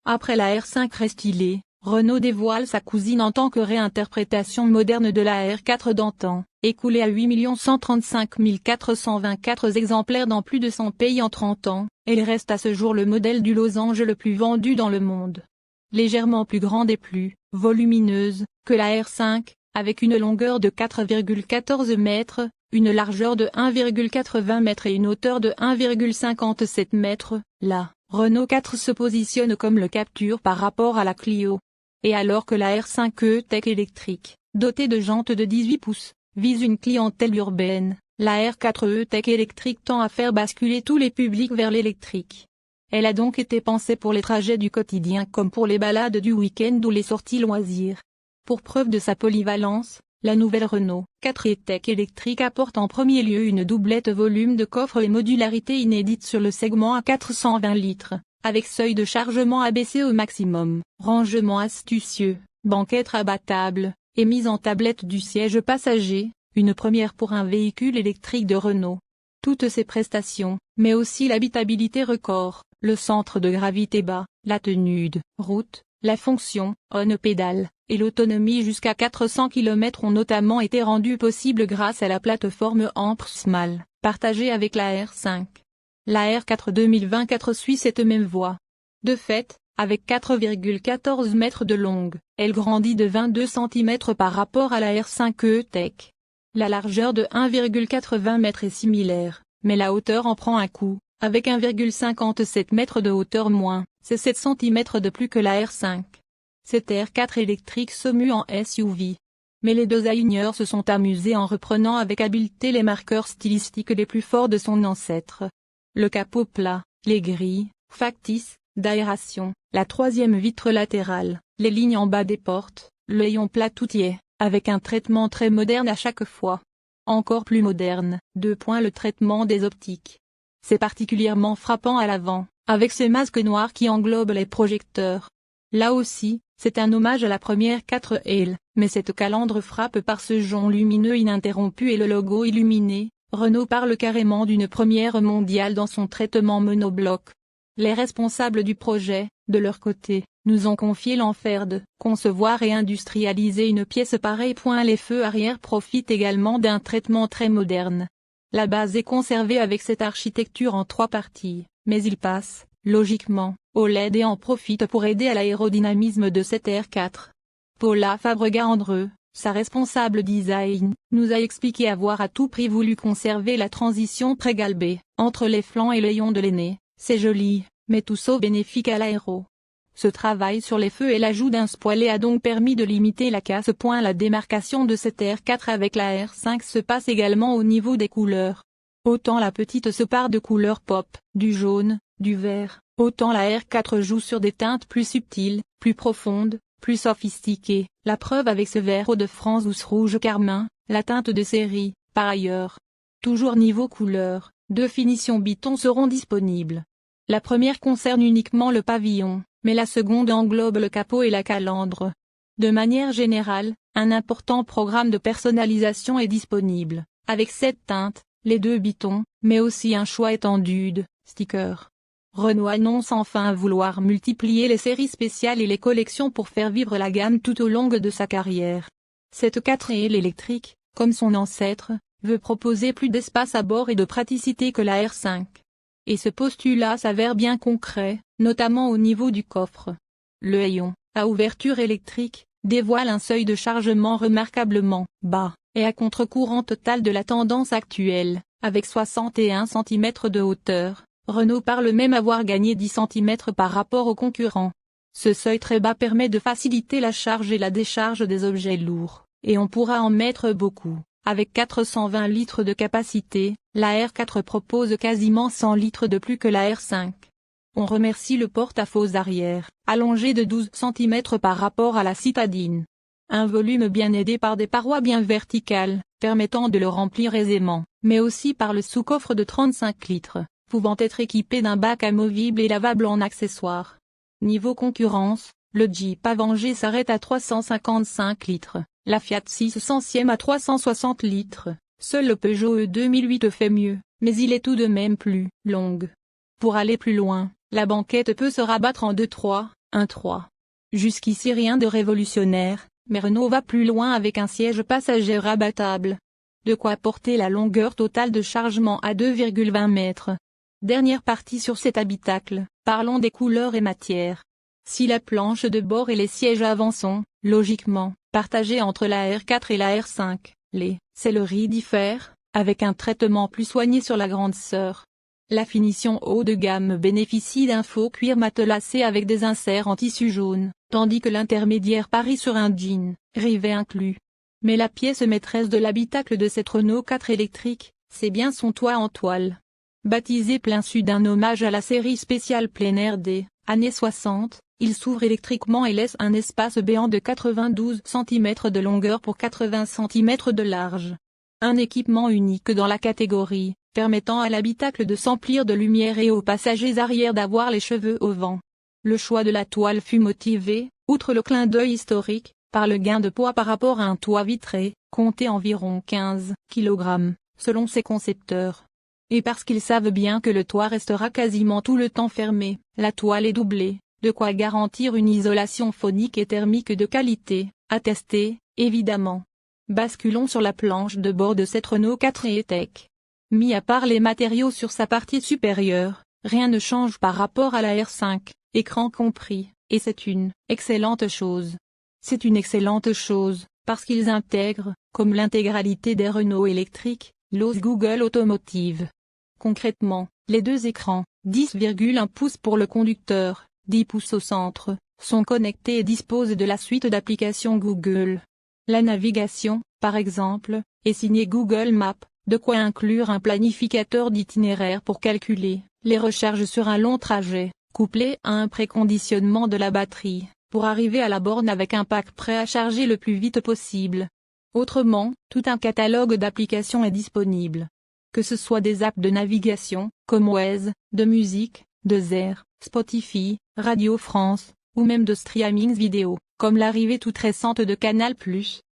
Après la R5 restylée, Renault dévoile sa cousine en tant que réinterprétation moderne de la R4 d'antan, écoulée à 8 135 424 exemplaires dans plus de 100 pays en 30 ans, elle reste à ce jour le modèle du losange le plus vendu dans le monde. Légèrement plus grande et plus volumineuse que la R5, avec une longueur de 4,14 mètres, une largeur de 1,80 mètres et une hauteur de 1,57 mètres, la Renault 4 se positionne comme le capture par rapport à la Clio. Et alors que la R5 E-Tech électrique, dotée de jantes de 18 pouces, vise une clientèle urbaine, la R4 E-Tech électrique tend à faire basculer tous les publics vers l'électrique. Elle a donc été pensée pour les trajets du quotidien comme pour les balades du week-end ou les sorties loisirs. Pour preuve de sa polyvalence, la nouvelle Renault 4 E-Tech électrique apporte en premier lieu une doublette volume de coffre et modularité inédite sur le segment à 420 litres, avec seuil de chargement abaissé au maximum, rangement astucieux, banquette rabattable, et mise en tablette du siège passager, une première pour un véhicule électrique de Renault. Toutes ces prestations, mais aussi l'habitabilité record, le centre de gravité bas, la tenue de route, la fonction on-pédale, et l'autonomie jusqu'à 400 km ont notamment été rendues possibles grâce à la plateforme Amp-SMAL, partagée avec la R5. La R4 2024 suit cette même voie. De fait, avec 4,14 mètres de longue, elle grandit de 22 cm par rapport à la R5 E-Tech. La largeur de 1,80 mètres est similaire, mais la hauteur en prend un coup, avec 1,57 mètres de hauteur moins, c'est 7 cm de plus que la R5. Cette R4 électrique se mue en SUV. Mais les designers se sont amusés en reprenant avec habileté les marqueurs stylistiques les plus forts de son ancêtre. Le capot plat, les grilles factices d'aération, la troisième vitre latérale, les lignes en bas des portes, l'œillon plat toutier, avec un traitement très moderne à chaque fois. Encore plus moderne, le traitement des optiques. C'est particulièrement frappant à l'avant, avec ce masque noir qui englobe les projecteurs. Là aussi, c'est un hommage à la première 4L, mais cette calandre frappe par ce jonc lumineux ininterrompu et le logo illuminé. Renault parle carrément d'une première mondiale dans son traitement monobloc. Les responsables du projet, de leur côté, nous ont confié l'enfer de concevoir et industrialiser une pièce pareille. Les feux arrière profitent également d'un traitement très moderne. La base est conservée avec cette architecture en 3 parties, mais il passe, logiquement, au LED et en profite pour aider à l'aérodynamisme de cette R4. Paula Fabregat-Andreu, sa responsable design, nous a expliqué avoir à tout prix voulu conserver la transition très galbée, entre les flancs et l'œillon de l'aîné. C'est joli, mais tout sauf bénéfique à l'aéro. Ce travail sur les feux et l'ajout d'un spoiler a donc permis de limiter la casse. La démarcation de cette R4 avec la R5 se passe également au niveau des couleurs. Autant la petite se part de couleurs pop, du jaune, du vert, autant la R4 joue sur des teintes plus subtiles, plus profondes, plus sophistiquées, la preuve avec ce vert Hauts-de-France ou ce rouge carmin, la teinte de série, par ailleurs. Toujours niveau couleur, 2 finitions bitons seront disponibles. La première concerne uniquement le pavillon, mais la seconde englobe le capot et la calandre. De manière générale, un important programme de personnalisation est disponible, avec 7 teintes, les 2 bitons, mais aussi un choix étendu de stickers. Renault annonce enfin vouloir multiplier les séries spéciales et les collections pour faire vivre la gamme tout au long de sa carrière. Cette 4L électrique, comme son ancêtre, veut proposer plus d'espace à bord et de praticité que la R5. Et ce postulat s'avère bien concret, notamment au niveau du coffre. Le haillon, à ouverture électrique, dévoile un seuil de chargement remarquablement bas, et à contre-courant total de la tendance actuelle, avec 61 cm de hauteur. Renault parle même avoir gagné 10 cm par rapport aux concurrents. Ce seuil très bas permet de faciliter la charge et la décharge des objets lourds, et on pourra en mettre beaucoup. Avec 420 litres de capacité, la R4 propose quasiment 100 litres de plus que la R5. On remercie le porte-à-faux arrière, allongé de 12 cm par rapport à la citadine. Un volume bien aidé par des parois bien verticales, permettant de le remplir aisément, mais aussi par le sous-coffre de 35 litres, pouvant être équipé d'un bac amovible et lavable en accessoire. Niveau concurrence, le Jeep Avenger s'arrête à 355 litres. La Fiat 600e à 360 litres, seul le Peugeot E 2008 fait mieux, mais il est tout de même plus longue. Pour aller plus loin, la banquette peut se rabattre en 2-3, 1.3. Jusqu'ici rien de révolutionnaire, mais Renault va plus loin avec un siège passager rabattable. De quoi porter la longueur totale de chargement à 2,20 mètres. Dernière partie sur cet habitacle, parlons des couleurs et matières. Si la planche de bord et les sièges avant sont, logiquement, partagés entre la R4 et la R5, les selleries diffèrent, avec un traitement plus soigné sur la grande sœur. La finition haut de gamme bénéficie d'un faux cuir matelassé avec des inserts en tissu jaune, tandis que l'intermédiaire parie sur un jean, rivet inclus. Mais la pièce maîtresse de l'habitacle de cette Renault 4 électrique, c'est bien son toit en toile. Baptisé plein sud d'un hommage à la série spéciale plein air des années 60, il s'ouvre électriquement et laisse un espace béant de 92 cm de longueur pour 80 cm de large. Un équipement unique dans la catégorie, permettant à l'habitacle de s'emplir de lumière et aux passagers arrière d'avoir les cheveux au vent. Le choix de la toile fut motivé, outre le clin d'œil historique, par le gain de poids par rapport à un toit vitré, compté environ 15 kg, selon ses concepteurs. Et parce qu'ils savent bien que le toit restera quasiment tout le temps fermé, la toile est doublée, de quoi garantir une isolation phonique et thermique de qualité, à tester, évidemment. Basculons sur la planche de bord de cette Renault 4 E-Tech. Mis à part les matériaux sur sa partie supérieure, rien ne change par rapport à la R5, écran compris, et c'est une excellente chose. C'est une excellente chose, parce qu'ils intègrent, comme l'intégralité des Renault électriques, l'OS Google Automotive. Concrètement, les deux écrans, 10,1 pouces pour le conducteur, 10 pouces au centre, sont connectés et disposent de la suite d'applications Google. La navigation, par exemple, est signée Google Maps, de quoi inclure un planificateur d'itinéraire pour calculer les recharges sur un long trajet, couplé à un préconditionnement de la batterie, pour arriver à la borne avec un pack prêt à charger le plus vite possible. Autrement, tout un catalogue d'applications est disponible. Que ce soit des apps de navigation, comme Waze, de musique, Deezer, Spotify, Radio France, ou même de streaming vidéo, comme l'arrivée toute récente de Canal+,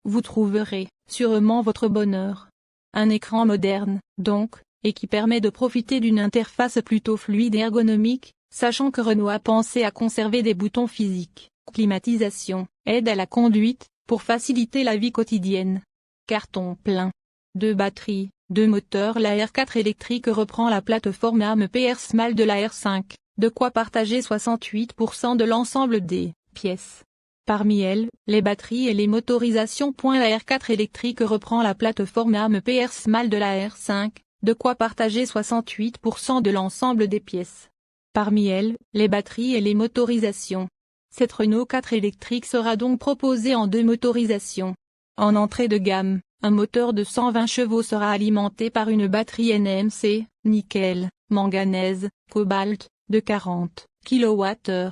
vous trouverez, sûrement votre bonheur. Un écran moderne, donc, et qui permet de profiter d'une interface plutôt fluide et ergonomique, sachant que Renault a pensé à conserver des boutons physiques, climatisation, aide à la conduite, pour faciliter la vie quotidienne. Carton plein. 2 batteries, 2 moteurs. La R4 électrique reprend la plateforme AMPR SMAL de la R5, de quoi partager 68% de l'ensemble des pièces. Parmi elles, les batteries et les motorisations. La R4 électrique reprend la plateforme AMPR SMAL de la R5, de quoi partager 68% de l'ensemble des pièces. Parmi elles, les batteries et les motorisations. Cette Renault 4 électrique sera donc proposée en 2 motorisations. En entrée de gamme, un moteur de 120 chevaux sera alimenté par une batterie NMC, nickel, manganèse, cobalt, de 40 kWh.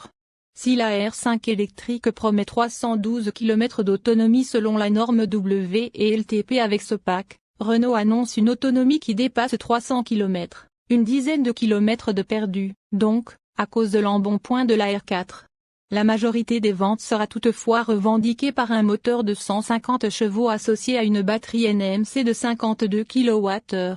Si la R5 électrique promet 312 km d'autonomie selon la norme WLTP avec ce pack, Renault annonce une autonomie qui dépasse 300 km, une dizaine de kilomètres de perdus, donc, à cause de l'embonpoint de la R4. La majorité des ventes sera toutefois revendiquée par un moteur de 150 chevaux associé à une batterie NMC de 52 kWh.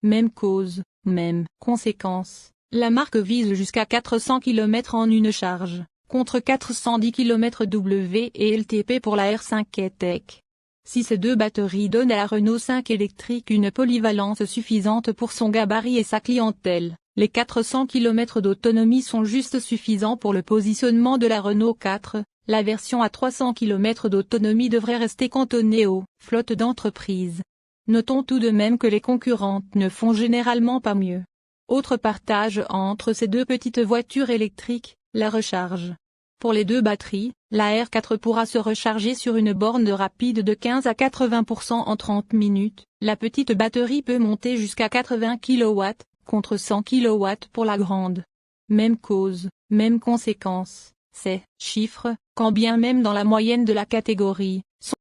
Même cause, même conséquence, la marque vise jusqu'à 400 km en une charge, contre 410 km WLTP pour la R5 E-Tech. Si ces 2 batteries donnent à la Renault 5 électrique une polyvalence suffisante pour son gabarit et sa clientèle, les 400 km d'autonomie sont juste suffisants pour le positionnement de la Renault 4, la version à 300 km d'autonomie devrait rester cantonnée aux flottes d'entreprise. Notons tout de même que les concurrentes ne font généralement pas mieux. Autre partage entre ces 2 petites voitures électriques, la recharge. Pour les 2 batteries, la R4 pourra se recharger sur une borne rapide de 15 à 80% en 30 minutes, la petite batterie peut monter jusqu'à 80 kW, contre 100 kW pour la grande. Même cause, même conséquence, ces chiffres, quand bien même dans la moyenne de la catégorie, sont